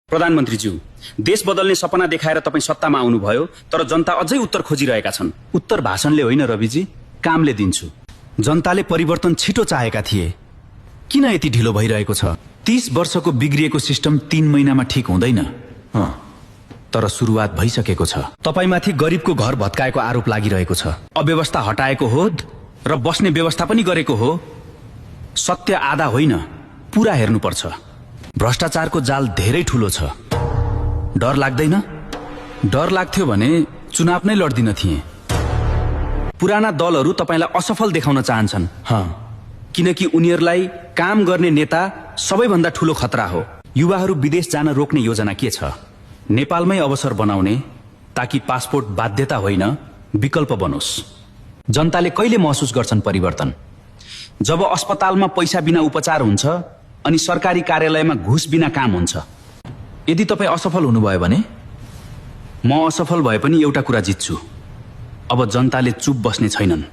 प्रधानमन्त्रीज्यू, देश बदल्ने सपना देखाएर तपाईँ सत्तामा आउनुभयो, तर जनता अझै उत्तर खोजिरहेका छन्। उत्तर भाषणले होइन रविजी, कामले दिन्छु। जनताले परिवर्तन छिटो चाहेका थिए, किन यति ढिलो भइरहेको छ? 30 वर्षको बिग्रिएको सिस्टम 3 महिनामा ठिक हुँदैन। तर सुरुवात भइसकेको छ। तपाईमाथि गरिबको घर भत्काएको आरोप लागिरहेको छ। अव्यवस्था हटाएको हो र बस्ने व्यवस्था पनि गरेको हो। सत्य आधा होइन, पूरा हेर्नुपर्छ। भ्रष्टाचारको जाल धेरै ठूलो छ। डर लाग्दैन? डर लाग्थ्यो भने चुनाव नै लड्दिन थिए। पुराना दलहरू तपाईलाई असफल देखाउन चाहन्छन्, किनकि उनीहरूलाई काम गर्ने नेता सबैभन्दा ठूलो खतरा हो। युवाहरू विदेश जान रोक्ने योजना के छ? नेपालमै अवसर बनाउने, ताकि पासपोर्ट बाध्यता होइन विकल्प बनोस्। जनताले कहिले महसुस गर्छन् परिवर्तन? जब अस्पतालमा पैसा बिना उपचार हुन्छ अनि सरकारी कार्यालयमा घुस बिना काम हुन्छ। यदि तपाईँ असफल हुनुभयो भने? म असफल भए पनि एउटा कुरा जित्छु। अब जनताले चुप बस्ने छैनन्।